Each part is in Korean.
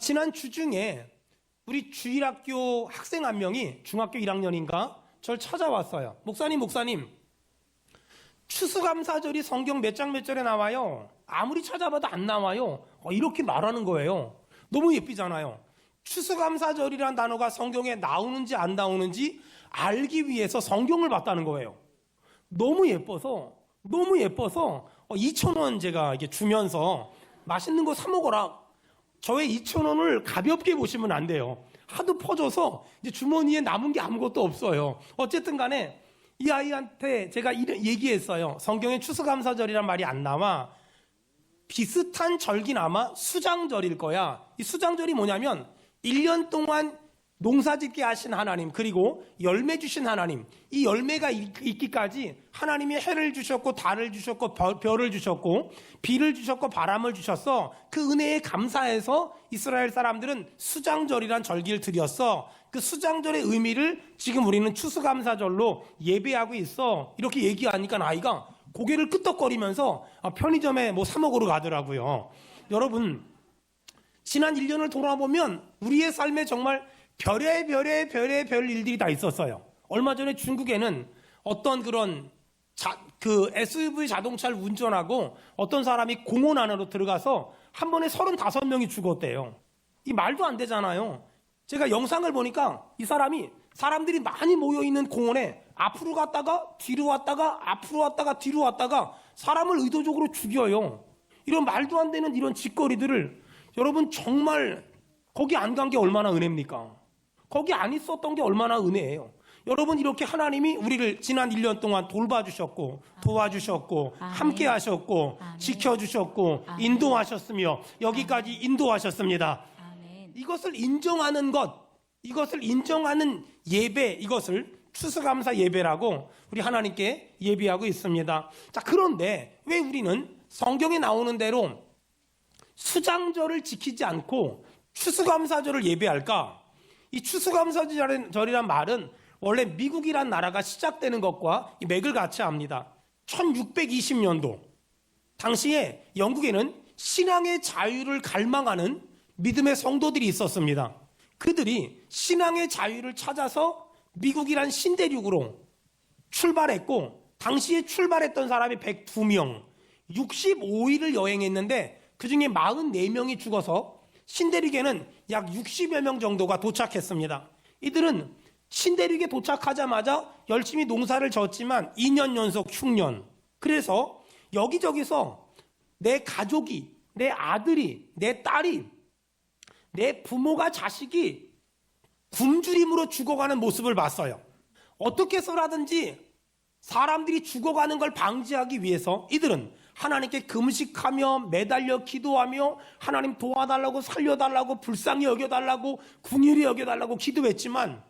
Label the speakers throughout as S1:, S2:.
S1: 지난 주 중에 우리 주일학교 학생 한 명이 중학교 1학년인가 저를 찾아왔어요. 목사님, 추수감사절이 성경 몇 장 몇 절에 나와요. 아무리 찾아봐도 안 나와요. 이렇게 말하는 거예요. 너무 예쁘잖아요. 추수감사절이라는 단어가 성경에 나오는지 안 나오는지 알기 위해서 성경을 봤다는 거예요. 너무 예뻐서 2,000원 제가 이게 주면서 맛있는 거 사 먹어라. 저의 2,000원을 가볍게 보시면 안 돼요. 하도 퍼져서 이제 주머니에 남은 게 아무것도 없어요. 어쨌든 간에 이 아이한테 제가 얘기했어요. 성경에 추수감사절이란 말이 안 나와. 비슷한 절기는 아마 수장절일 거야. 이 수장절이 뭐냐면 1년 동안 농사짓게 하신 하나님, 그리고 열매 주신 하나님, 이 열매가 있기까지 하나님이 해를 주셨고 달을 주셨고 별을 주셨고 비를 주셨고 바람을 주셨어. 그 은혜에 감사해서 이스라엘 사람들은 수장절이란 절기를 드렸어. 그 수장절의 의미를 지금 우리는 추수감사절로 예배하고 있어. 이렇게 얘기하니까 아이가 고개를 끄덕거리면서 편의점에 뭐 사 먹으러 가더라고요. 여러분, 지난 1년을 돌아보면 우리의 삶에 정말 별의 일들이 다 있었어요. 얼마 전에 중국에는 어떤 그런 SUV 자동차를 운전하고 어떤 사람이 공원 안으로 들어가서 한 번에 35명이 죽었대요. 이 말도 안 되잖아요. 제가 영상을 보니까 이 사람들이 많이 모여있는 공원에 앞으로 갔다가 뒤로 왔다가 앞으로 왔다가 뒤로 왔다가 사람을 의도적으로 죽여요. 이런 말도 안 되는 이런 짓거리들을 여러분, 정말 거기 안 간 게 얼마나 은혜입니까? 거기 안 있었던 게 얼마나 은혜예요. 여러분, 이렇게 하나님이 우리를 지난 1년 동안 돌봐주셨고 도와주셨고 함께 하셨고 지켜주셨고 인도하셨으며 여기까지 인도하셨습니다. 이것을 인정하는 것, 이것을 인정하는 예배, 이것을 추수감사 예배라고 우리 하나님께 예비하고 있습니다. 자, 그런데 왜 우리는 성경에 나오는 대로 수장절을 지키지 않고 추수감사절을 예배할까? 이 추수감사절이란 말은 원래 미국이란 나라가 시작되는 것과 맥을 같이 합니다. 1620년도 당시에 영국에는 신앙의 자유를 갈망하는 믿음의 성도들이 있었습니다. 그들이 신앙의 자유를 찾아서 미국이란 신대륙으로 출발했고, 당시에 출발했던 사람이 102명, 65일을 여행했는데 그 중에 44명이 죽어서 신대륙에는 약 60여 명 정도가 도착했습니다. 이들은 신대륙에 도착하자마자 열심히 농사를 졌지만 2년 연속 흉년. 그래서 여기저기서 내 가족이, 내 아들이, 내 딸이, 내 부모가, 자식이 굶주림으로 죽어가는 모습을 봤어요. 어떻게 해서라든지 사람들이 죽어가는 걸 방지하기 위해서 이들은 하나님께 금식하며 매달려 기도하며 하나님 도와달라고, 살려달라고, 불쌍히 여겨달라고, 궁휼히 여겨달라고 기도했지만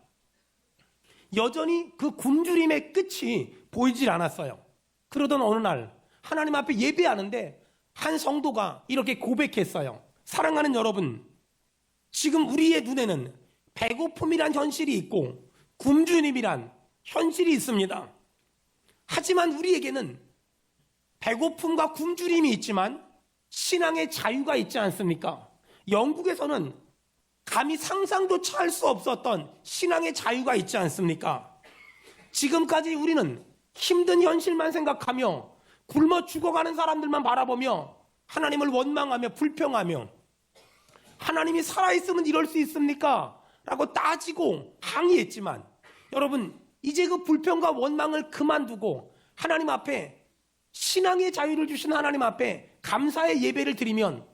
S1: 여전히 그 굶주림의 끝이 보이질 않았어요. 그러던 어느 날 하나님 앞에 예배하는데 한 성도가 이렇게 고백했어요. 사랑하는 여러분, 지금 우리의 눈에는 배고픔이란 현실이 있고 굶주림이란 현실이 있습니다. 하지만 우리에게는 배고픔과 굶주림이 있지만 신앙의 자유가 있지 않습니까? 영국에서는 감히 상상조차 할 수 없었던 신앙의 자유가 있지 않습니까? 지금까지 우리는 힘든 현실만 생각하며 굶어 죽어가는 사람들만 바라보며 하나님을 원망하며 불평하며 하나님이 살아있으면 이럴 수 있습니까? 라고 따지고 항의했지만 여러분, 이제 그 불평과 원망을 그만두고 하나님 앞에, 신앙의 자유를 주신 하나님 앞에 감사의 예배를 드리면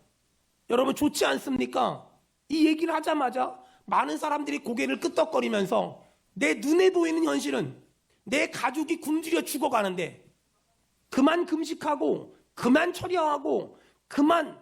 S1: 여러분 좋지 않습니까? 이 얘기를 하자마자 많은 사람들이 고개를 끄덕거리면서 내 눈에 보이는 현실은 내 가족이 굶주려 죽어가는데 그만 금식하고 그만 철야하고 그만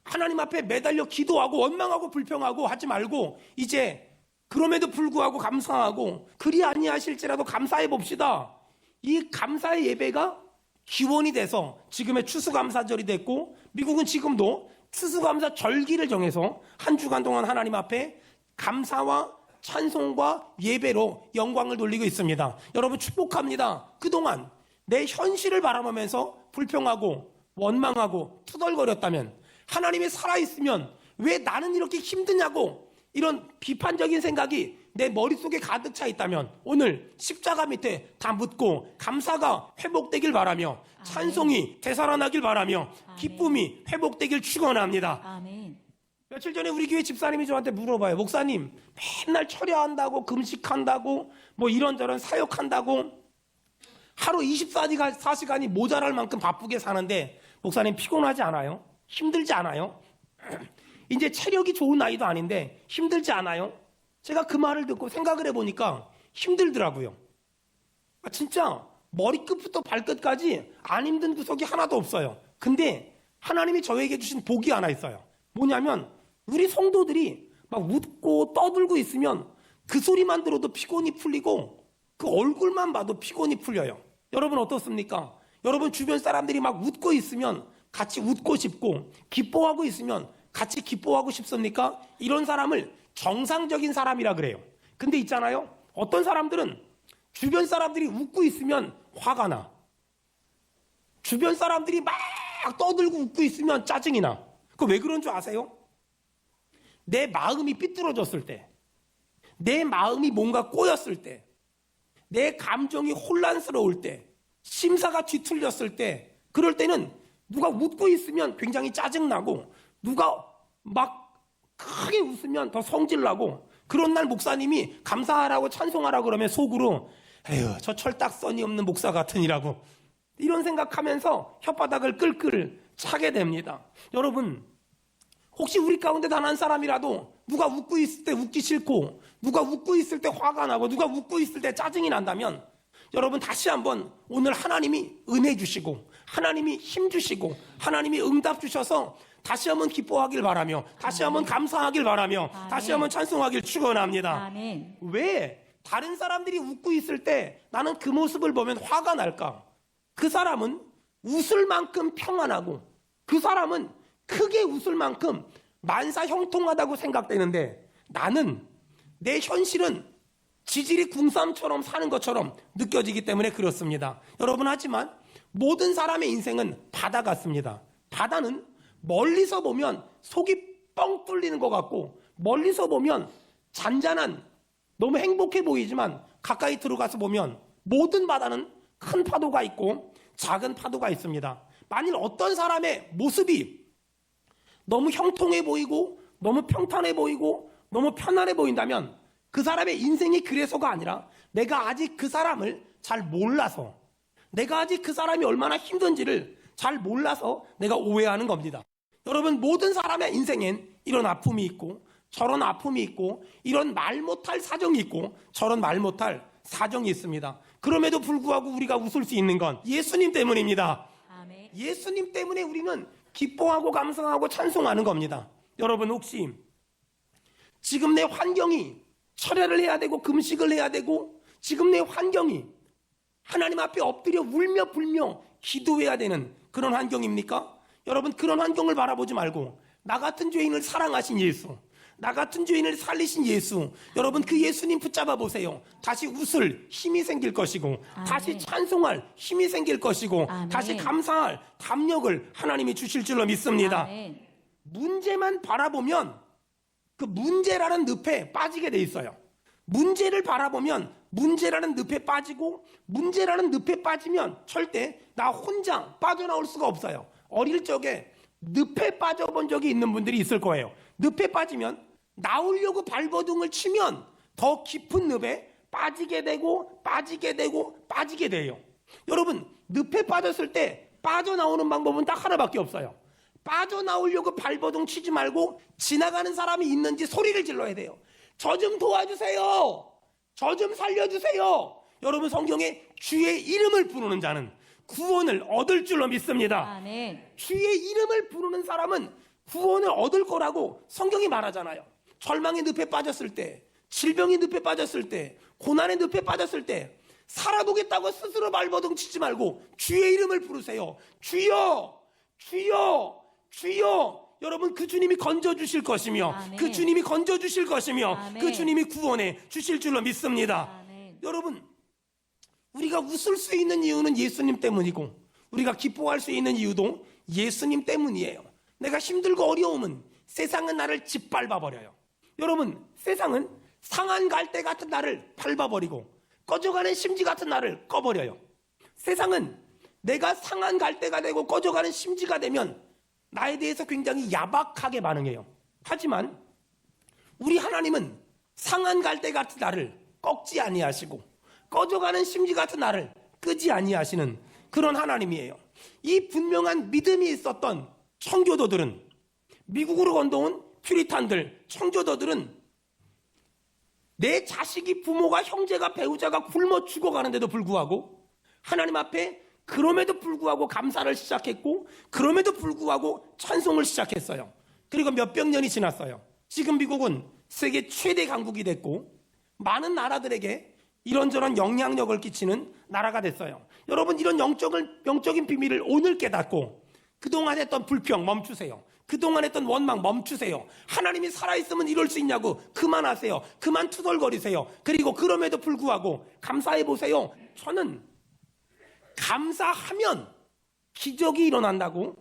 S1: 하나님 앞에 매달려 기도하고 원망하고 불평하고 하지 말고 이제 그럼에도 불구하고 감사하고 그리 아니하실지라도 감사해 봅시다. 이 감사의 예배가 기원이 돼서 지금의 추수감사절이 됐고, 미국은 지금도 추수감사 절기를 정해서 한 주간 동안 하나님 앞에 감사와 찬송과 예배로 영광을 돌리고 있습니다. 여러분 축복합니다. 그동안 내 현실을 바라보면서 불평하고 원망하고 투덜거렸다면, 하나님이 살아있으면 왜 나는 이렇게 힘드냐고 이런 비판적인 생각이 내 머릿속에 가득 차 있다면 오늘 십자가 밑에 다 묻고 감사가 회복되길 바라며 찬송이 되살아나길 바라며 기쁨이 회복되길 축원합니다.
S2: 아멘.
S1: 며칠 전에 우리 교회 집사님이 저한테 물어봐요. 목사님, 맨날 철야한다고 금식한다고 뭐 이런저런 사역한다고 하루 24시간이 모자랄 만큼 바쁘게 사는데 목사님 피곤하지 않아요? 힘들지 않아요? 이제 체력이 좋은 나이도 아닌데 힘들지 않아요? 제가 그 말을 듣고 생각을 해보니까 힘들더라고요. 진짜 머리끝부터 발끝까지 안 힘든 구석이 하나도 없어요. 근데 하나님이 저에게 주신 복이 하나 있어요. 뭐냐면 우리 성도들이 막 웃고 떠들고 있으면 그 소리만 들어도 피곤이 풀리고 그 얼굴만 봐도 피곤이 풀려요. 여러분 어떻습니까? 여러분 주변 사람들이 막 웃고 있으면 같이 웃고 싶고 기뻐하고 있으면 같이 기뻐하고 싶습니까? 이런 사람을 정상적인 사람이라 그래요. 근데 있잖아요. 어떤 사람들은 주변 사람들이 웃고 있으면 화가 나. 주변 사람들이 막 떠들고 웃고 있으면 짜증이 나. 그거 왜 그런 줄 아세요? 내 마음이 삐뚤어졌을 때, 내 마음이 뭔가 꼬였을 때, 내 감정이 혼란스러울 때, 심사가 뒤틀렸을 때, 그럴 때는 누가 웃고 있으면 굉장히 짜증나고 누가 막 크게 웃으면 더 성질나고 그런 날 목사님이 감사하라고 찬송하라고 그러면 속으로 에휴 저 철딱선이 없는 목사 같으니라고 이런 생각하면서 혓바닥을 끌끌 차게 됩니다. 여러분 혹시 우리 가운데 단 한 사람이라도 누가 웃고 있을 때 웃기 싫고 누가 웃고 있을 때 화가 나고 누가 웃고 있을 때 짜증이 난다면 여러분 다시 한번 오늘 하나님이 은혜 주시고 하나님이 힘 주시고 하나님이 응답 주셔서 다시 한번 기뻐하길 바라며 다시 한번 감사하길 바라며 다시 한번 찬송하길 축원합니다.
S2: 아멘.
S1: 왜 다른 사람들이 웃고 있을 때 나는 그 모습을 보면 화가 날까? 그 사람은 웃을 만큼 평안하고 그 사람은 크게 웃을 만큼 만사 형통하다고 생각되는데 나는 내 현실은 지질이 궁삼처럼 사는 것처럼 느껴지기 때문에 그렇습니다. 여러분 하지만 모든 사람의 인생은 바다 같습니다. 바다는 멀리서 보면 속이 뻥 뚫리는 것 같고 멀리서 보면 잔잔한 너무 행복해 보이지만 가까이 들어가서 보면 모든 바다는 큰 파도가 있고 작은 파도가 있습니다. 만일 어떤 사람의 모습이 너무 형통해 보이고 너무 평탄해 보이고 너무 편안해 보인다면 그 사람의 인생이 그래서가 아니라 내가 아직 그 사람을 잘 몰라서 내가 아직 그 사람이 얼마나 힘든지를 잘 몰라서 내가 오해하는 겁니다. 여러분 모든 사람의 인생엔 이런 아픔이 있고 저런 아픔이 있고 이런 말 못할 사정이 있고 저런 말 못할 사정이 있습니다. 그럼에도 불구하고 우리가 웃을 수 있는 건 예수님 때문입니다.
S2: 아멘.
S1: 예수님 때문에 우리는 기뻐하고 감사하고 찬송하는 겁니다. 여러분 혹시 지금 내 환경이 철야를 해야 되고 금식을 해야 되고 지금 내 환경이 하나님 앞에 엎드려 울며 불며 기도해야 되는 그런 환경입니까? 여러분 그런 환경을 바라보지 말고 나 같은 죄인을 사랑하신 예수, 나 같은 죄인을 살리신 예수, 여러분 그 예수님 붙잡아 보세요. 다시 웃을 힘이 생길 것이고
S2: 아멘.
S1: 다시 찬송할 힘이 생길 것이고
S2: 아멘.
S1: 다시 감사할 담력을 하나님이 주실 줄로 믿습니다.
S2: 아멘.
S1: 문제만 바라보면 그 문제라는 늪에 빠지게 돼 있어요. 문제를 바라보면 문제라는 늪에 빠지고 문제라는 늪에 빠지면 절대 나 혼자 빠져나올 수가 없어요. 어릴 적에 늪에 빠져본 적이 있는 분들이 있을 거예요. 늪에 빠지면 나오려고 발버둥을 치면 더 깊은 늪에 빠지게 되고 빠지게 되고 빠지게 돼요. 여러분 늪에 빠졌을 때 빠져나오는 방법은 딱 하나밖에 없어요. 빠져나오려고 발버둥 치지 말고 지나가는 사람이 있는지 소리를 질러야 돼요. 저 좀 도와주세요. 저 좀 살려주세요. 여러분 성경에 주의 이름을 부르는 자는 구원을 얻을 줄로 믿습니다.
S2: 아멘.
S1: 주의 이름을 부르는 사람은 구원을 얻을 거라고 성경이 말하잖아요. 절망의 늪에 빠졌을 때, 질병의 늪에 빠졌을 때, 고난의 늪에 빠졌을 때 살아보겠다고 스스로 발버둥 치지 말고 주의 이름을 부르세요. 주여, 주여, 주여. 여러분 그 주님이 건져주실 것이며
S2: 아멘.
S1: 그 주님이 건져주실 것이며
S2: 아멘.
S1: 그 주님이 구원해 주실 줄로 믿습니다.
S2: 아멘.
S1: 여러분 우리가 웃을 수 있는 이유는 예수님 때문이고 우리가 기뻐할 수 있는 이유도 예수님 때문이에요. 내가 힘들고 어려움은 세상은 나를 짓밟아버려요. 여러분, 세상은 상한 갈대 같은 나를 밟아버리고 꺼져가는 심지 같은 나를 꺼버려요. 세상은 내가 상한 갈대가 되고 꺼져가는 심지가 되면 나에 대해서 굉장히 야박하게 반응해요. 하지만 우리 하나님은 상한 갈대 같은 나를 꺾지 아니하시고 꺼져가는 심지 같은 나를 끄지 아니하시는 그런 하나님이에요. 이 분명한 믿음이 있었던 청교도들은, 미국으로 건너온 퓨리탄들, 청교도들은 내 자식이, 부모가, 형제가, 배우자가 굶어 죽어가는데도 불구하고 하나님 앞에 그럼에도 불구하고 감사를 시작했고, 그럼에도 불구하고 찬송을 시작했어요. 그리고 몇백 년이 지났어요. 지금 미국은 세계 최대 강국이 됐고 많은 나라들에게 이런저런 영향력을 끼치는 나라가 됐어요. 여러분, 이런 영적인 비밀을 오늘 깨닫고 그동안 했던 불평 멈추세요. 그동안 했던 원망 멈추세요. 하나님이 살아있으면 이럴 수 있냐고 그만하세요. 그만 투덜거리세요. 그리고 그럼에도 불구하고 감사해보세요. 저는 감사하면 기적이 일어난다고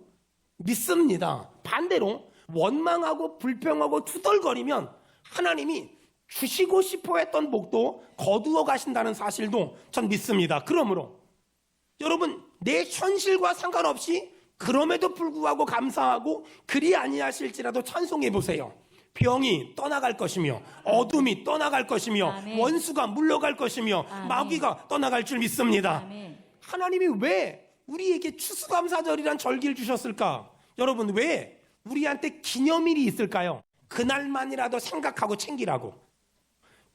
S1: 믿습니다. 반대로 원망하고 불평하고 투덜거리면 하나님이 주시고 싶어 했던 복도 거두어 가신다는 사실도 전 믿습니다. 그러므로 여러분, 내 현실과 상관없이 그럼에도 불구하고 감사하고 그리 아니하실지라도 찬송해 보세요. 병이 떠나갈 것이며 어둠이 떠나갈 것이며
S2: 아멘.
S1: 원수가 물러갈 것이며
S2: 아멘.
S1: 마귀가 떠나갈 줄 믿습니다.
S2: 아멘.
S1: 하나님이 왜 우리에게 추수감사절이란 절기를 주셨을까? 여러분, 왜 우리한테 기념일이 있을까요? 그날만이라도 생각하고 챙기라고.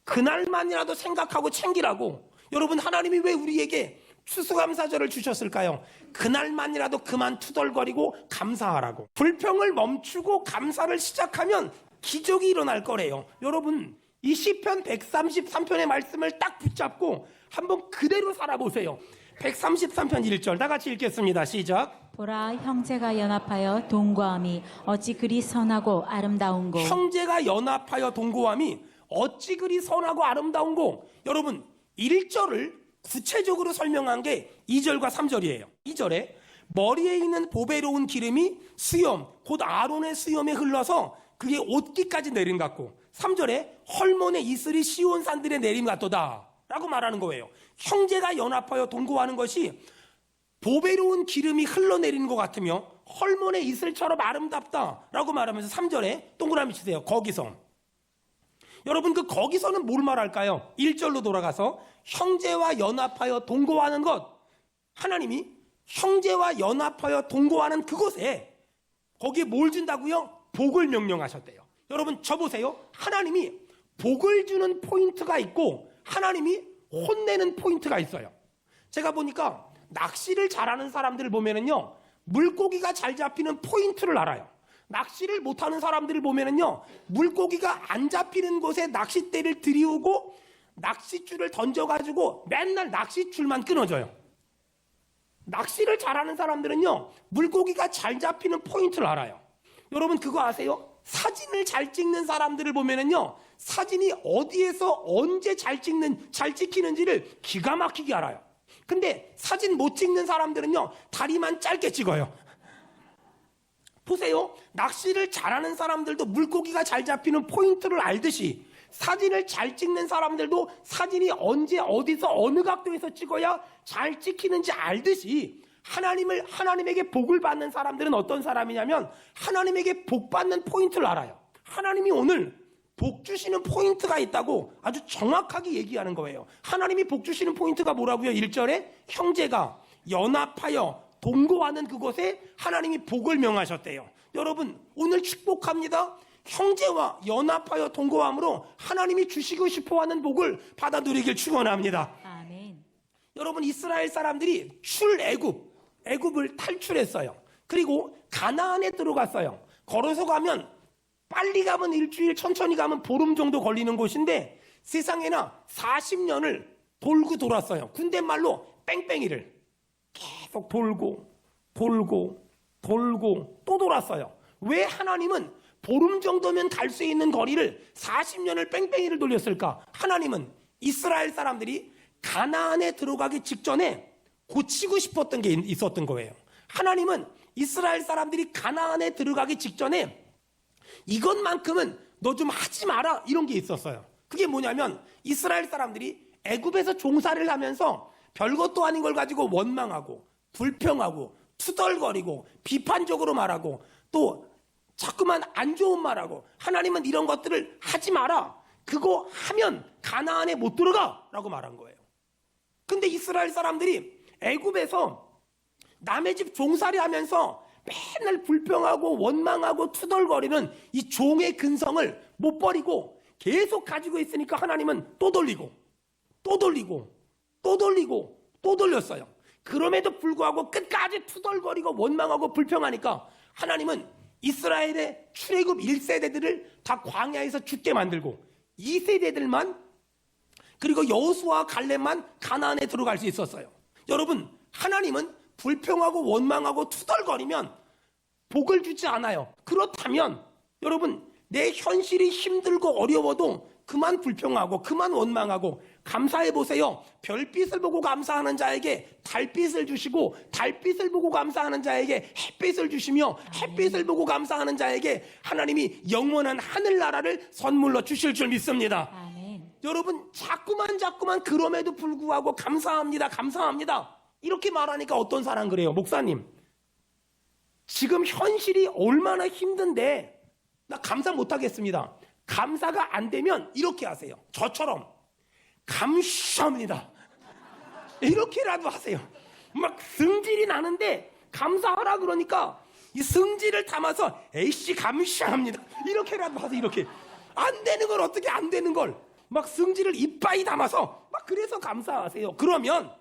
S1: 그날만이라도 생각하고 챙기라고. 여러분, 하나님이 왜 우리에게 추수감사절을 주셨을까요? 그날만이라도 그만 투덜거리고 감사하라고. 불평을 멈추고 감사를 시작하면 기적이 일어날 거래요. 여러분, 이 시편 133편의 말씀을 딱 붙잡고 한번 그대로 살아보세요. 133편 1절 다 같이 읽겠습니다. 시작.
S2: 보라, 형제가 연합하여 동거함이 어찌 그리 선하고 아름다운고.
S1: 형제가 연합하여 동거함이 어찌 그리 선하고 아름다운고. 여러분, 1절을 구체적으로 설명한 게 2절과 3절이에요. 2절에 머리에 있는 보배로운 기름이 수염, 곧 아론의 수염에 흘러서 그게 옷깃까지 내림 같고, 3절에 헐몬의 이슬이 시온 산들에 내림 같도다 라고 말하는 거예요. 형제가 연합하여 동거하는 것이 보배로운 기름이 흘러내리는 것 같으며 헐몬의 이슬처럼 아름답다라고 말하면서 3절에 동그라미 치세요. 거기서. 여러분, 그 거기서는 뭘 말할까요? 1절로 돌아가서 형제와 연합하여 동거하는 것. 하나님이 형제와 연합하여 동거하는 그곳에 거기에 뭘 준다고요? 복을 명령하셨대요. 여러분, 저 보세요. 하나님이 복을 주는 포인트가 있고 하나님이 혼내는 포인트가 있어요. 제가 보니까 낚시를 잘하는 사람들을 보면은요, 물고기가 잘 잡히는 포인트를 알아요. 낚시를 못하는 사람들을 보면은요, 물고기가 안 잡히는 곳에 낚싯대를 들이우고 낚싯줄을 던져가지고 맨날 낚싯줄만 끊어져요. 낚시를 잘하는 사람들은요, 물고기가 잘 잡히는 포인트를 알아요. 여러분, 그거 아세요? 사진을 잘 찍는 사람들을 보면은요, 사진이 어디에서 언제 잘 찍히는지를 기가 막히게 알아요. 근데 사진 못 찍는 사람들은요, 다리만 짧게 찍어요. 보세요. 낚시를 잘하는 사람들도 물고기가 잘 잡히는 포인트를 알듯이 사진을 잘 찍는 사람들도 사진이 언제 어디서 어느 각도에서 찍어야 잘 찍히는지 알듯이 하나님에게 복을 받는 사람들은 어떤 사람이냐면 하나님에게 복 받는 포인트를 알아요. 하나님이 오늘 복 주시는 포인트가 있다고 아주 정확하게 얘기하는 거예요. 하나님이 복 주시는 포인트가 뭐라고요? 1절에 형제가 연합하여 동거하는 그곳에 하나님이 복을 명하셨대요. 여러분, 오늘 축복합니다. 형제와 연합하여 동거함으로 하나님이 주시고 싶어하는 복을 받아 누리길 축원합니다.
S2: 아멘.
S1: 여러분, 이스라엘 사람들이 애굽을 탈출했어요. 그리고 가나안에 들어갔어요. 걸어서 가면 빨리 가면 일주일, 천천히 가면 보름 정도 걸리는 곳인데 세상에나 40년을 돌고 돌았어요. 군대 말로 뺑뺑이를 계속 돌고 또 돌았어요. 왜 하나님은 보름 정도면 갈 수 있는 거리를 40년을 뺑뺑이를 돌렸을까? 하나님은 이스라엘 사람들이 가나안에 들어가기 직전에 고치고 싶었던 게 있었던 거예요. 하나님은 이스라엘 사람들이 가나안에 들어가기 직전에 이것만큼은 너 좀 하지 마라, 이런 게 있었어요. 그게 뭐냐면 이스라엘 사람들이 애굽에서 종살이를 하면서 별것도 아닌 걸 가지고 원망하고 불평하고 투덜거리고 비판적으로 말하고 또 자꾸만 안 좋은 말하고 하나님은 이런 것들을 하지 마라, 그거 하면 가나안에 못 들어가 라고 말한 거예요. 근데 이스라엘 사람들이 애굽에서 남의 집 종살이 하면서 맨날 불평하고 원망하고 투덜거리는 이 종의 근성을 못 버리고 계속 가지고 있으니까 하나님은 또 돌리고 또 돌리고 또 돌리고 또 돌렸어요. 그럼에도 불구하고 끝까지 투덜거리고 원망하고 불평하니까 하나님은 이스라엘의 출애굽 1세대들을 다 광야에서 죽게 만들고 2세대들만, 그리고 여호수아와 갈렙만 가나안에 들어갈 수 있었어요. 여러분, 하나님은 불평하고 원망하고 투덜거리면 복을 주지 않아요. 그렇다면 여러분, 내 현실이 힘들고 어려워도 그만 불평하고 그만 원망하고 감사해 보세요. 별빛을 보고 감사하는 자에게 달빛을 주시고 달빛을 보고 감사하는 자에게 햇빛을 주시며 햇빛을 보고 감사하는 자에게 하나님이 영원한 하늘나라를 선물로 주실 줄 믿습니다.
S2: 아멘.
S1: 여러분, 자꾸만 그럼에도 불구하고 감사합니다, 감사합니다 이렇게 말하니까 어떤 사람 그래요. 목사님, 지금 현실이 얼마나 힘든데 나 감사 못하겠습니다. 감사가 안 되면 이렇게 하세요. 저처럼 감사합니다 이렇게라도 하세요. 막 승질이 나는데 감사하라 그러니까 이 승질을 담아서 에이씨 감사합니다 이렇게라도 하세요. 이렇게 안 되는 걸, 어떻게 안 되는 걸 막 승질을 이빠이 담아서 막 그래서 감사하세요. 그러면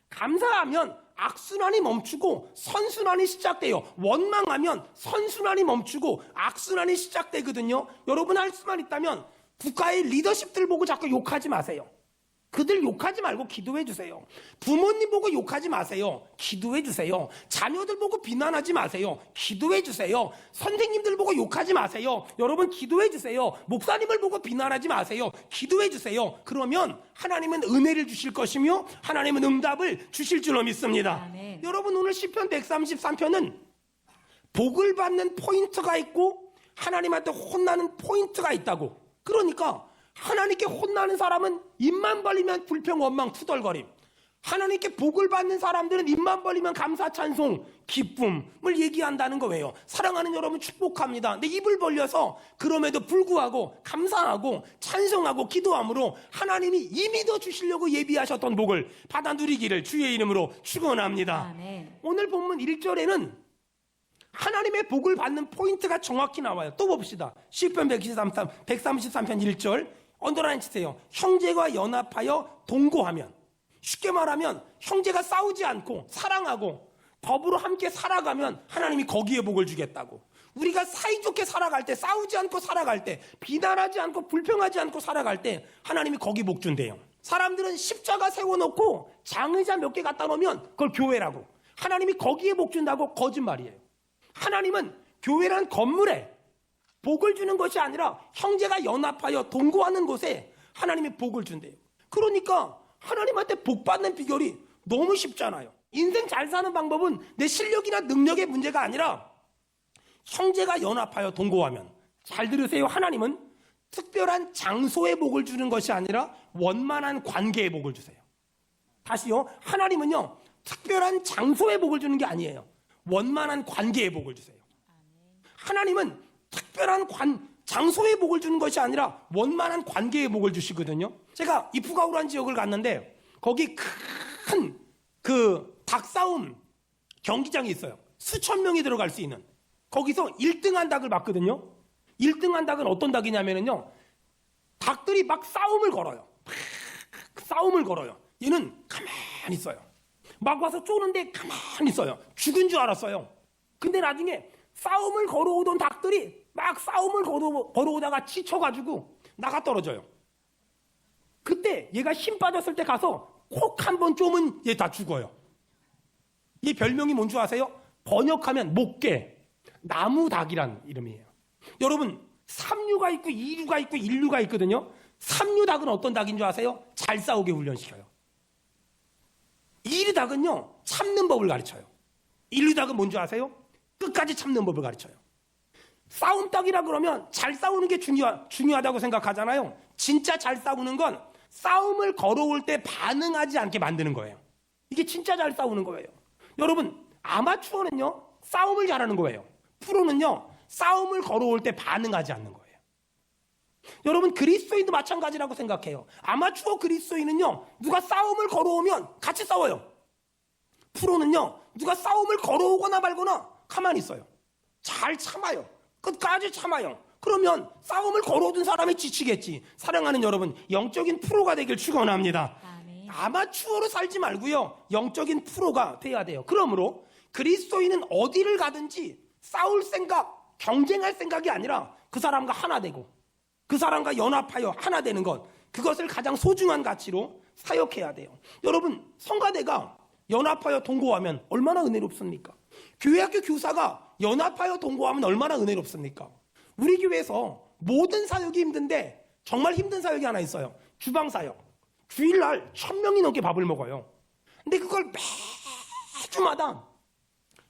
S1: 감사하면 악순환이 멈추고 선순환이 시작돼요. 원망하면 선순환이 멈추고 악순환이 시작되거든요. 여러분, 할 수만 있다면 국가의 리더십들 보고 자꾸 욕하지 마세요. 그들 욕하지 말고 기도해 주세요. 부모님 보고 욕하지 마세요. 기도해 주세요. 자녀들 보고 비난하지 마세요. 기도해 주세요. 선생님들 보고 욕하지 마세요. 여러분, 기도해 주세요. 목사님을 보고 비난하지 마세요. 기도해 주세요. 그러면 하나님은 은혜를 주실 것이며 하나님은 응답을 주실 줄로 믿습니다.
S2: 아멘.
S1: 여러분, 오늘 시편 133편은 복을 받는 포인트가 있고 하나님한테 혼나는 포인트가 있다고. 그러니까 하나님께 혼나는 사람은 입만 벌리면 불평, 원망, 투덜거림. 하나님께 복을 받는 사람들은 입만 벌리면 감사, 찬송, 기쁨을 얘기한다는 거예요. 사랑하는 여러분, 축복합니다. 근데 입을 벌려서 그럼에도 불구하고 감사하고 찬송하고 기도함으로 하나님이 이미 더 주시려고 예비하셨던 복을 받아 누리기를 주의 이름으로 축원합니다.
S2: 아멘.
S1: 오늘 본문 1절에는 하나님의 복을 받는 포인트가 정확히 나와요. 또 봅시다. 시편 133편 133편 1절 언더라인 치세요. 형제가 연합하여 동거하면, 쉽게 말하면 형제가 싸우지 않고 사랑하고 더불어 함께 살아가면 하나님이 거기에 복을 주겠다고. 우리가 사이좋게 살아갈 때, 싸우지 않고 살아갈 때, 비난하지 않고 불평하지 않고 살아갈 때 하나님이 거기 복 준대요. 사람들은 십자가 세워놓고 장의자 몇 개 갖다 놓으면 그걸 교회라고, 하나님이 거기에 복 준다고 거짓말이에요. 하나님은 교회란 건물에 복을 주는 것이 아니라 형제가 연합하여 동거하는 곳에 하나님이 복을 준대요. 그러니까 하나님한테 복 받는 비결이 너무 쉽잖아요. 인생 잘 사는 방법은 내 실력이나 능력의 문제가 아니라 형제가 연합하여 동거하면, 잘 들으세요. 하나님은 특별한 장소에 복을 주는 것이 아니라 원만한 관계에 복을 주세요. 다시요. 하나님은요, 특별한 장소에 복을 주는 게 아니에요. 원만한 관계에 복을 주세요. 하나님은 특별한 장소에 복을 주는 것이 아니라 원만한 관계에 복을 주시거든요. 제가 이프가우라는 지역을 갔는데 거기 큰 그 닭싸움 경기장이 있어요. 수천 명이 들어갈 수 있는. 거기서 1등한 닭을 봤거든요. 1등한 닭은 어떤 닭이냐면요, 닭들이 막 싸움을 걸어요. 싸움을 걸어요. 얘는 가만히 있어요. 막 와서 쪼는데 가만히 있어요. 죽은 줄 알았어요. 근데 나중에 싸움을 걸어오던 닭들이 막 싸움을 걸어오다가 지쳐가지고 나가 떨어져요. 그때 얘가 힘 빠졌을 때 가서 콕 한 번 쪼면 얘 다 죽어요. 이 별명이 뭔지 아세요? 번역하면 목개, 나무닭이란 이름이에요. 여러분, 삼류가 있고 이류가 있고 일류가 있거든요. 삼류닭은 어떤 닭인 줄 아세요? 잘 싸우게 훈련시켜요. 이류닭은요, 참는 법을 가르쳐요. 일류닭은 뭔지 아세요? 끝까지 참는 법을 가르쳐요. 싸움 딱이라 그러면 잘 싸우는 게 중요하다고 생각하잖아요. 진짜 잘 싸우는 건 싸움을 걸어올 때 반응하지 않게 만드는 거예요. 이게 진짜 잘 싸우는 거예요. 여러분, 아마추어는요, 싸움을 잘하는 거예요. 프로는요, 싸움을 걸어올 때 반응하지 않는 거예요. 여러분, 그리스도인도 마찬가지라고 생각해요. 아마추어 그리스도인은요, 누가 싸움을 걸어오면 같이 싸워요. 프로는요, 누가 싸움을 걸어오거나 말거나 가만히 있어요. 잘 참아요. 끝까지 참아요. 그러면 싸움을 걸어오던 사람이 지치겠지. 사랑하는 여러분, 영적인 프로가 되길 축원합니다.
S2: 아멘.
S1: 아마추어로 살지 말고요, 영적인 프로가 돼야 돼요. 그러므로 그리스도인은 어디를 가든지 싸울 생각, 경쟁할 생각이 아니라 그 사람과 하나 되고 그 사람과 연합하여 하나 되는 것, 그것을 가장 소중한 가치로 사역해야 돼요. 여러분, 성가대가 연합하여 동거하면 얼마나 은혜롭습니까? 교회학교 교사가 연합하여 동거하면 얼마나 은혜롭습니까? 우리 교회에서 모든 사역이 힘든데 정말 힘든 사역이 하나 있어요. 주방 사역. 주일날 1000명이 넘게 밥을 먹어요. 근데 그걸 매주마다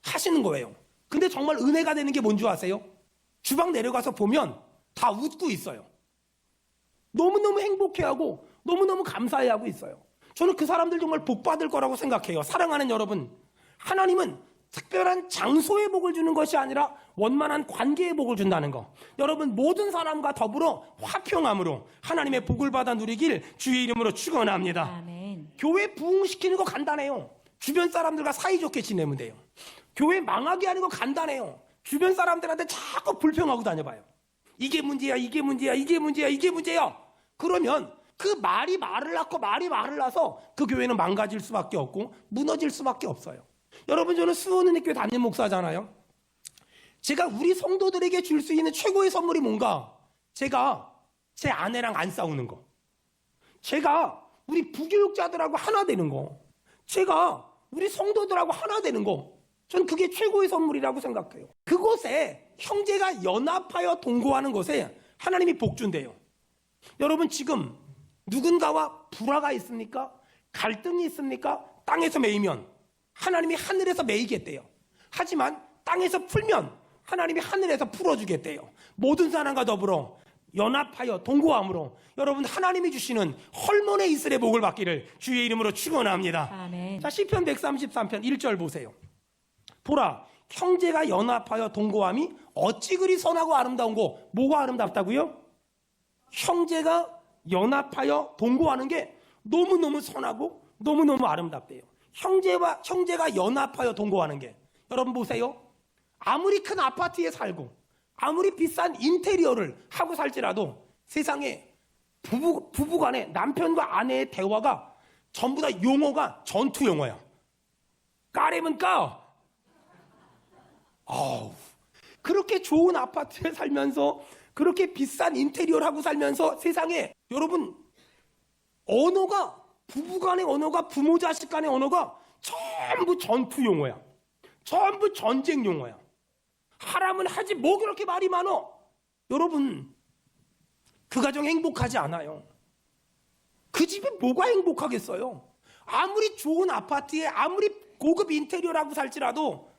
S1: 하시는 거예요. 근데 정말 은혜가 되는 게 뭔지 아세요? 주방 내려가서 보면 다 웃고 있어요. 너무너무 행복해하고 너무너무 감사해하고 있어요. 저는 그 사람들 정말 복 받을 거라고 생각해요. 사랑하는 여러분, 하나님은 특별한 장소의 복을 주는 것이 아니라 원만한 관계의 복을 준다는 거. 여러분, 모든 사람과 더불어 화평함으로 하나님의 복을 받아 누리길 주의 이름으로 축원합니다.
S2: 아멘.
S1: 교회 부흥시키는 거 간단해요. 주변 사람들과 사이좋게 지내면 돼요. 교회 망하게 하는 거 간단해요. 주변 사람들한테 자꾸 불평하고 다녀봐요. 이게 문제야, 이게 문제야, 이게 문제야, 이게 문제야. 그러면 그 말이 말을 낳고 말이 말을 낳아서 그 교회는 망가질 수밖에 없고 무너질 수밖에 없어요. 여러분, 저는 수원은혜교회 담임 목사잖아요. 제가 우리 성도들에게 줄 수 있는 최고의 선물이 뭔가? 제가 제 아내랑 안 싸우는 거. 제가 우리 부교육자들하고 하나 되는 거. 제가 우리 성도들하고 하나 되는 거. 전 그게 최고의 선물이라고 생각해요. 그곳에 형제가 연합하여 동거하는 곳에 하나님이 복 준대요. 여러분, 지금 누군가와 불화가 있습니까? 갈등이 있습니까? 땅에서 매이면 하나님이 하늘에서 매이겠대요. 하지만 땅에서 풀면 하나님이 하늘에서 풀어주겠대요. 모든 사람과 더불어 연합하여 동거함으로 여러분, 하나님이 주시는 헐몬의 이슬의 복을 받기를 주의 이름으로 축원합니다.
S2: 아멘.
S1: 자, 시편 133편 1절 보세요. 보라, 형제가 연합하여 동거함이 어찌 그리 선하고 아름다운고. 뭐가 아름답다고요? 형제가 연합하여 동거하는 게 너무너무 선하고 너무너무 아름답대요. 형제가 연합하여 동거하는 게, 여러분 보세요. 아무리 큰 아파트에 살고 아무리 비싼 인테리어를 하고 살지라도 세상에 부부간에 남편과 아내의 대화가 전부 다 용어가 전투 용어야. 까레면 까. 그렇게 좋은 아파트에 살면서 그렇게 비싼 인테리어를 하고 살면서 세상에, 여러분, 언어가, 부부간의 언어가, 부모 자식 간의 언어가 전부 전투 용어야. 전부 전쟁 용어야. 하라면 하지, 뭐 그렇게 말이 많어. 여러분, 그 가정 행복하지 않아요. 그 집에 뭐가 행복하겠어요? 아무리 좋은 아파트에 아무리 고급 인테리어라고 살지라도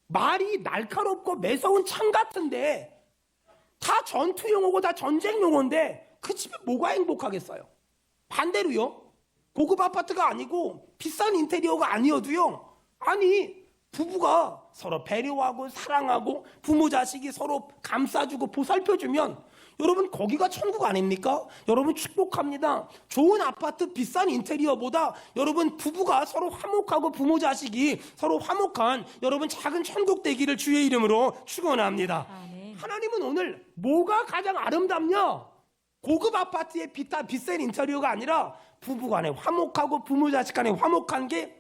S1: 말이 날카롭고 매서운 창 같은데 다 전투 용어고 다 전쟁 용어인데 그 집에 뭐가 행복하겠어요? 반대로요, 고급 아파트가 아니고 비싼 인테리어가 아니어도요, 아니, 부부가 서로 배려하고 사랑하고 부모 자식이 서로 감싸주고 보살펴주면 여러분, 거기가 천국 아닙니까? 여러분, 축복합니다. 좋은 아파트 비싼 인테리어보다 여러분, 부부가 서로 화목하고 부모 자식이 서로 화목한 여러분 작은 천국 되기를 주의 이름으로 축원합니다.
S2: 아멘.
S1: 하나님은 오늘 뭐가 가장 아름답냐? 고급 아파트의 비싼 인테리어가 아니라 부부간에 화목하고 부모 자식 간에 화목한 게,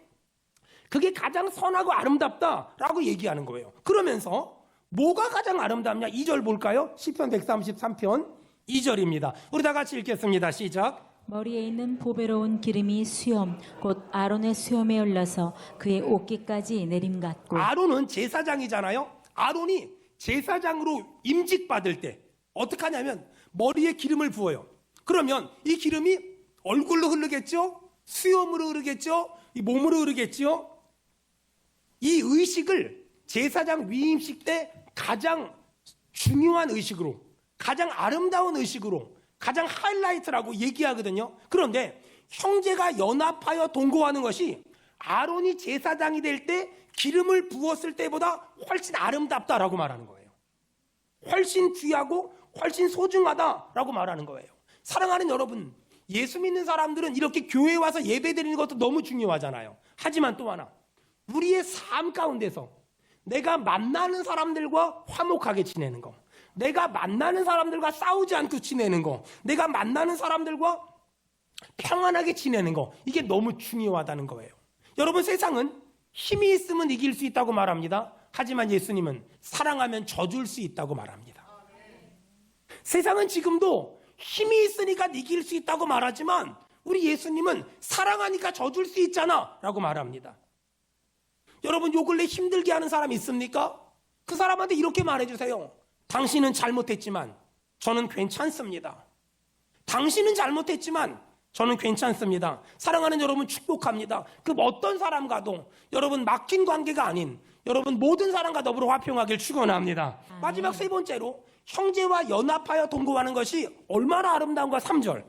S1: 그게 가장 선하고 아름답다라고 얘기하는 거예요. 그러면서 뭐가 가장 아름답냐? 2절 볼까요? 시편 133편 2절입니다. 우리 다 같이 읽겠습니다. 시작.
S2: 머리에 있는 보배로운 기름이 수염 곧 아론의 수염에 흘러서 그의 옷깃까지 내림같고.
S1: 아론은 제사장이잖아요. 아론이 제사장으로 임직받을 때 어떻게 하냐면 머리에 기름을 부어요. 그러면 이 기름이 얼굴로 흐르겠죠? 수염으로 흐르겠죠? 이 몸으로 흐르겠죠? 이 의식을 제사장 위임식 때 가장 중요한 의식으로, 가장 아름다운 의식으로, 가장 하이라이트라고 얘기하거든요. 그런데 형제가 연합하여 동거하는 것이 아론이 제사장이 될 때 기름을 부었을 때보다 훨씬 아름답다라고 말하는 거예요. 훨씬 귀하고 훨씬 소중하다라고 말하는 거예요. 사랑하는 여러분, 예수 믿는 사람들은 이렇게 교회에 와서 예배 드리는 것도 너무 중요하잖아요. 하지만 또 하나, 우리의 삶 가운데서 내가 만나는 사람들과 화목하게 지내는 거, 내가 만나는 사람들과 싸우지 않고 지내는 거, 내가 만나는 사람들과 평안하게 지내는 거, 이게 너무 중요하다는 거예요. 여러분, 세상은 힘이 있으면 이길 수 있다고 말합니다. 하지만 예수님은 사랑하면 져줄 수 있다고 말합니다. 세상은 지금도 힘이 있으니까 이길 수 있다고 말하지만 우리 예수님은 사랑하니까 져줄 수 있잖아 라고 말합니다. 여러분, 요 근래 힘들게 하는 사람 있습니까? 그 사람한테 이렇게 말해주세요. 당신은 잘못했지만 저는 괜찮습니다. 당신은 잘못했지만 저는 괜찮습니다. 사랑하는 여러분, 축복합니다. 그 어떤 사람과도 여러분 막힌 관계가 아닌 여러분 모든 사람과 더불어 화평하길 축원합니다. 마지막 세 번째로 형제와 연합하여 동거하는 것이 얼마나 아름다운가. 3절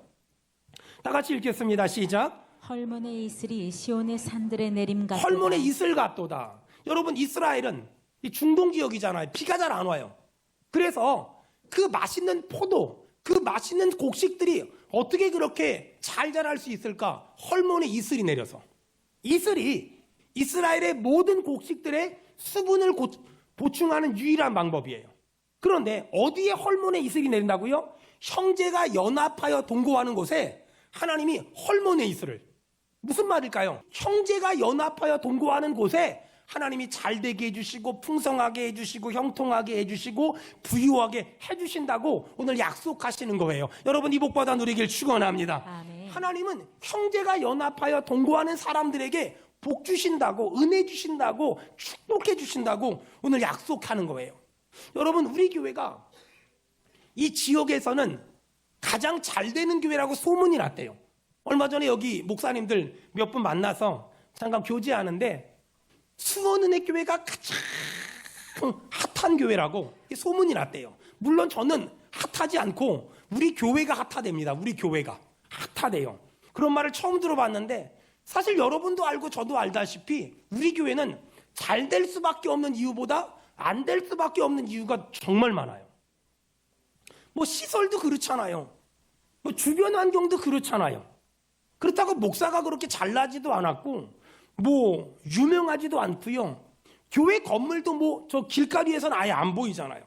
S1: 다 같이 읽겠습니다. 시작.
S2: 헐몬의 이슬이 시온의 산들에 내림 같도다.
S1: 헐몬의 이슬 같도다. 여러분, 이스라엘은 이 중동 지역이잖아요. 비가 잘 안 와요. 그래서 그 맛있는 포도, 그 맛있는 곡식들이 어떻게 그렇게 잘 자랄 수 있을까? 헐몬의 이슬이 내려서. 이슬이 이스라엘의 모든 곡식들의 수분을 보충하는 유일한 방법이에요. 그런데 어디에 헐몬의 이슬이 내린다고요? 형제가 연합하여 동거하는 곳에 하나님이 헐몬의 이슬을, 무슨 말일까요? 형제가 연합하여 동거하는 곳에 하나님이 잘되게 해주시고 풍성하게 해주시고 형통하게 해주시고 부유하게 해주신다고 오늘 약속하시는 거예요. 여러분, 이 복받아 누리길 축원합니다.
S2: 아멘.
S1: 하나님은 형제가 연합하여 동거하는 사람들에게 복 주신다고, 은혜 주신다고, 축복해 주신다고 오늘 약속하는 거예요. 여러분, 우리 교회가 이 지역에서는 가장 잘 되는 교회라고 소문이 났대요. 얼마 전에 여기 목사님들 몇 분 만나서 잠깐 교제하는데 수원은혜 교회가 가장 핫한 교회라고 소문이 났대요. 물론 저는 핫하지 않고 우리 교회가 핫하답니다. 우리 교회가 핫하대요. 그런 말을 처음 들어봤는데 사실 여러분도 알고 저도 알다시피 우리 교회는 잘 될 수밖에 없는 이유보다 안 될 수밖에 없는 이유가 정말 많아요. 뭐 시설도 그렇잖아요. 뭐 주변 환경도 그렇잖아요. 그렇다고 목사가 그렇게 잘나지도 않았고 뭐 유명하지도 않고요. 교회 건물도 뭐 저 길거리에서는 아예 안 보이잖아요.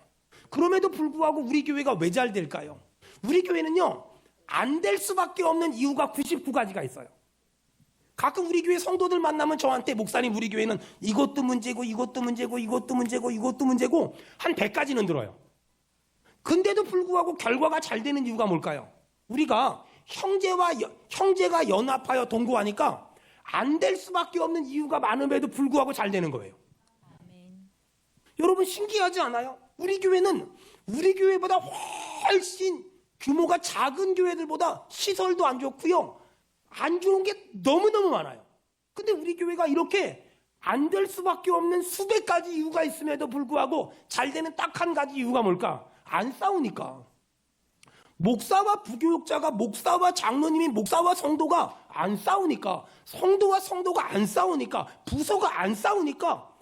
S1: 그럼에도 불구하고 우리 교회가 왜 잘 될까요? 우리 교회는요, 안 될 수밖에 없는 이유가 99가지가 있어요. 가끔 우리 교회 성도들 만나면 저한테 목사님, 우리 교회는 이것도 문제고 이것도 문제고 이것도 문제고 이것도 문제고 한 100가지는 들어요. 근데도 불구하고 결과가 잘 되는 이유가 뭘까요? 우리가 형제가 연합하여 동거하니까 안 될 수밖에 없는 이유가 많음에도 불구하고 잘 되는 거예요.
S2: 아멘.
S1: 여러분, 신기하지 않아요? 우리 교회는 우리 교회보다 훨씬 규모가 작은 교회들보다 시설도 안 좋고요, 안 좋은 게 너무너무 많아요. 근데 우리 교회가 이렇게 안 될 수밖에 없는 수백 가지 이유가 있음에도 불구하고 잘 되는 딱 한 가지 이유가 뭘까? 안 싸우니까. 목사와 부교육자가, 목사와 장로님이, 목사와 성도가 안 싸우니까, 성도와 성도가 안 싸우니까, 부서가 안 싸우니까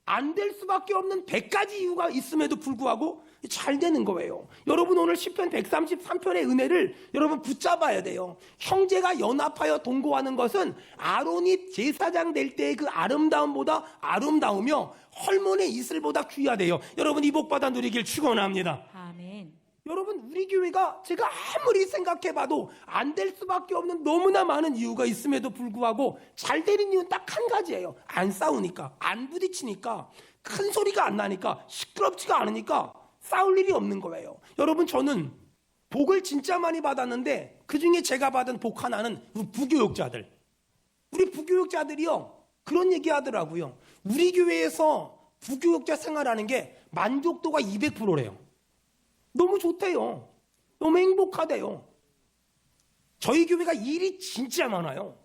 S1: 안 될 수밖에 없는 100가지 이유가 있음에도 불구하고 잘 되는 거예요. 여러분, 오늘 시편 133편의 은혜를 여러분 붙잡아야 돼요. 형제가 연합하여 동거하는 것은 아론이 제사장 될 때의 그 아름다움보다 아름다우며 헐몬의 이슬보다 귀하대요. 여러분, 이 복받아 누리길 축원합니다.
S2: 아멘.
S1: 여러분, 우리 교회가 제가 아무리 생각해봐도 안 될 수밖에 없는 너무나 많은 이유가 있음에도 불구하고 잘 되는 이유는 딱 한 가지예요. 안 싸우니까, 안 부딪히니까, 큰 소리가 안 나니까, 시끄럽지가 않으니까 싸울 일이 없는 거예요. 여러분, 저는 복을 진짜 많이 받았는데 그중에 제가 받은 복 하나는 부교육자들. 우리 부교육자들이요, 그런 얘기 하더라고요. 우리 교회에서 부교육자 생활하는 게 만족도가 200%래요. 너무 좋대요. 너무 행복하대요. 저희 교회가 일이 진짜 많아요.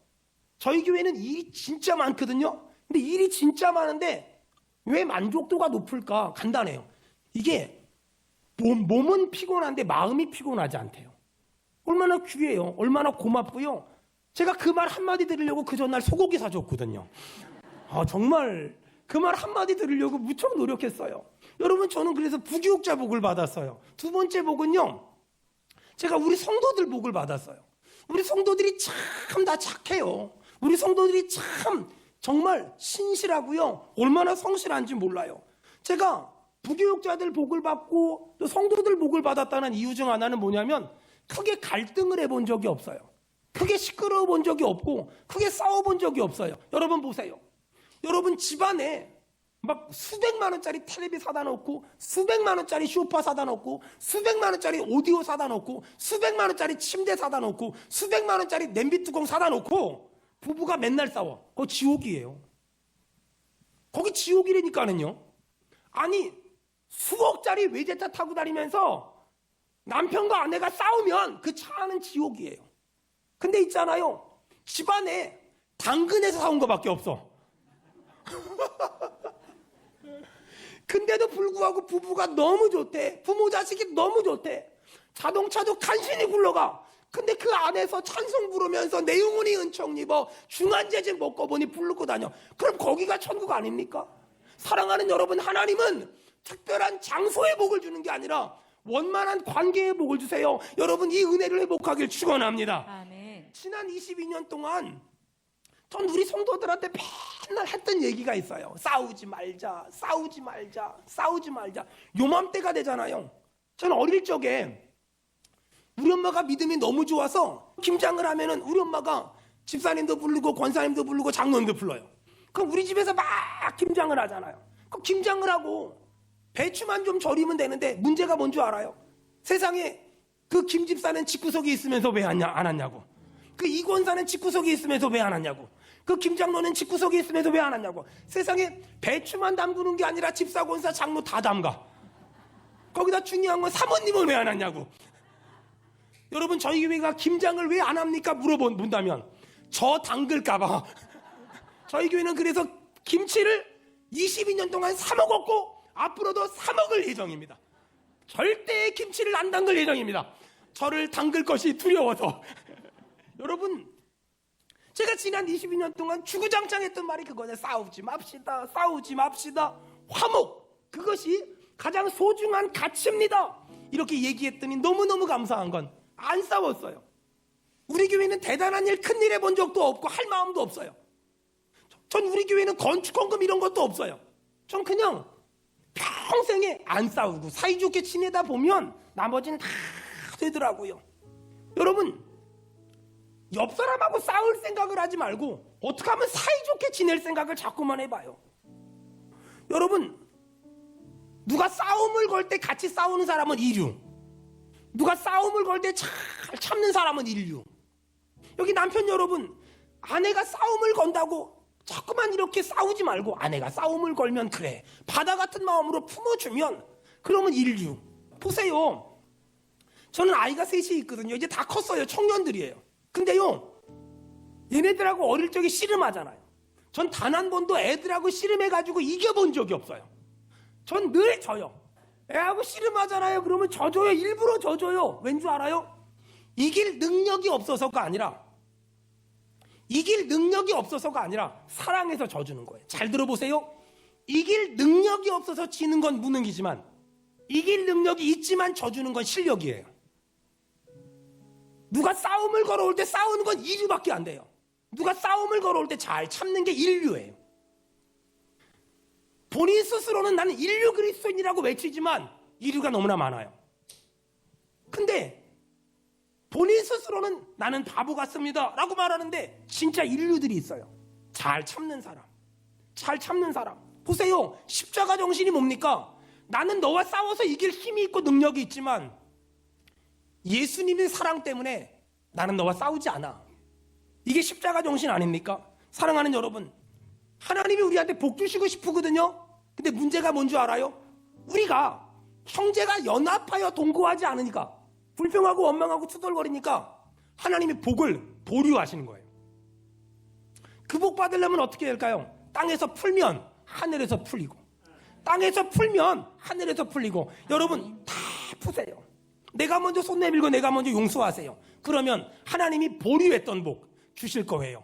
S1: 저희 교회는 일이 진짜 많거든요. 근데 일이 진짜 많은데 왜 만족도가 높을까? 간단해요. 이게 몸은 피곤한데 마음이 피곤하지 않대요. 얼마나 귀해요. 얼마나 고맙고요. 제가 그 말 한마디 들으려고 그 전날 소고기 사줬거든요. 정말 그 말 한마디 들으려고 무척 노력했어요. 여러분, 저는 그래서 부교육자 복을 받았어요. 두 번째 복은요, 제가 우리 성도들 복을 받았어요. 우리 성도들이 참 다 착해요. 우리 성도들이 참 정말 신실하고요. 얼마나 성실한지 몰라요. 제가 부교육자들 복을 받고 또 성도들 복을 받았다는 이유 중 하나는 뭐냐면, 크게 갈등을 해본 적이 없어요. 크게 시끄러워 본 적이 없고 크게 싸워본 적이 없어요. 여러분 보세요. 여러분 집안에 막 수백만 원짜리 텔레비 사다 놓고, 수백만 원짜리 소파 사다 놓고, 수백만 원짜리 오디오 사다 놓고, 수백만 원짜리 침대 사다 놓고, 수백만 원짜리 냄비 뚜껑 사다 놓고 부부가 맨날 싸워. 그거 지옥이에요. 거기 지옥이라니까는요. 아니, 수억짜리 외제차 타고 다니면서 남편과 아내가 싸우면 그 차 안은 지옥이에요. 근데 있잖아요, 집안에 당근에서 사온 거밖에 없어. 근데도 불구하고 부부가 너무 좋대. 부모 자식이 너무 좋대. 자동차도 간신히 굴러가. 근데 그 안에서 찬송 부르면서 내 영혼이 은총 입어 중한제직 먹고 보니 부르고 다녀. 그럼 거기가 천국 아닙니까? 사랑하는 여러분, 하나님은 특별한 장소의 복을 주는 게 아니라 원만한 관계의 복을 주세요. 여러분, 이 은혜를 회복하길 축원합니다.
S2: 아멘.
S1: 지난 22년 동안 전 우리 성도들한테 맨날 했던 얘기가 있어요. 싸우지 말자, 싸우지 말자, 싸우지 말자. 요맘때가 되잖아요. 저는 어릴 적에 우리 엄마가 믿음이 너무 좋아서 김장을 하면은 우리 엄마가 집사님도 부르고 권사님도 부르고 장로님도 불러요. 그럼 우리 집에서 막 김장을 하잖아요. 그럼 김장을 하고 배추만 좀 절이면 되는데 문제가 뭔 줄 알아요? 세상에 그 김 집사는 집구석에 있으면서 왜 안 왔냐고. 그 이 권사는 집구석에 있으면서 왜 안 왔냐고. 그 김장로는 집구석에 있으면서 왜 안 왔냐고. 세상에 배추만 담그는 게 아니라 집사, 권사, 장로 다 담가. 거기다 중요한 건 사모님은 왜 안 왔냐고. 여러분, 저희 교회가 김장을 왜 안 합니까? 물어본다면 저 담글까봐. 저희 교회는 그래서 김치를 22년 동안 사 먹었고 앞으로도 사 먹을 예정입니다. 절대 김치를 안 담글 예정입니다. 저를 담글 것이 두려워서. 여러분, 제가 지난 22년 동안 주구장창했던 말이 그거냐. 싸우지 맙시다. 싸우지 맙시다. 화목, 그것이 가장 소중한 가치입니다. 이렇게 얘기했더니 너무너무 감사한 건 안 싸웠어요. 우리 교회는 대단한 일, 큰일 해본 적도 없고 할 마음도 없어요. 전 우리 교회는 건축헌금 이런 것도 없어요. 전 그냥 평생에 안 싸우고 사이좋게 지내다 보면 나머지는 다 되더라고요. 여러분, 옆 사람하고 싸울 생각을 하지 말고 어떻게 하면 사이좋게 지낼 생각을 자꾸만 해봐요. 여러분, 누가 싸움을 걸 때 같이 싸우는 사람은 이류, 누가 싸움을 걸 때 잘 참는 사람은 인류. 여기 남편 여러분, 아내가 싸움을 건다고 자꾸만 이렇게 싸우지 말고 아내가 싸움을 걸면 그래, 바다 같은 마음으로 품어주면 그러면 인류. 보세요, 저는 아이가 셋이 있거든요. 이제 다 컸어요. 청년들이에요. 근데요, 얘네들하고 어릴 적에 씨름하잖아요. 전 단 한 번도 애들하고 씨름해가지고 이겨본 적이 없어요. 전 늘 져요. 애하고 씨름하잖아요. 그러면 져줘요. 일부러 져줘요. 왠 줄 알아요? 이길 능력이 없어서가 아니라 사랑해서 져주는 거예요. 잘 들어보세요. 이길 능력이 없어서 지는 건 무능이지만 이길 능력이 있지만 져주는 건 실력이에요. 누가 싸움을 걸어올 때 싸우는 건 이류밖에 안 돼요. 누가 싸움을 걸어올 때 잘 참는 게 인류예요. 본인 스스로는 나는 인류 그리스도인이라고 외치지만 이류가 너무나 많아요. 근데 본인 스스로는 나는 바보 같습니다 라고 말하는데 진짜 인류들이 있어요. 잘 참는 사람. 보세요, 십자가 정신이 뭡니까? 나는 너와 싸워서 이길 힘이 있고 능력이 있지만 예수님의 사랑 때문에 나는 너와 싸우지 않아. 이게 십자가 정신 아닙니까? 사랑하는 여러분, 하나님이 우리한테 복 주시고 싶거든요. 근데 문제가 뭔 줄 알아요? 우리가 형제가 연합하여 동거하지 않으니까, 불평하고 원망하고 투덜거리니까 하나님이 복을 보류하시는 거예요. 그 복 받으려면 어떻게 될까요? 땅에서 풀면 하늘에서 풀리고, 땅에서 풀면 하늘에서 풀리고. 여러분, 다 하세요. 내가 먼저 손 내밀고 내가 먼저 용서하세요. 그러면 하나님이 보류했던 복 주실 거예요.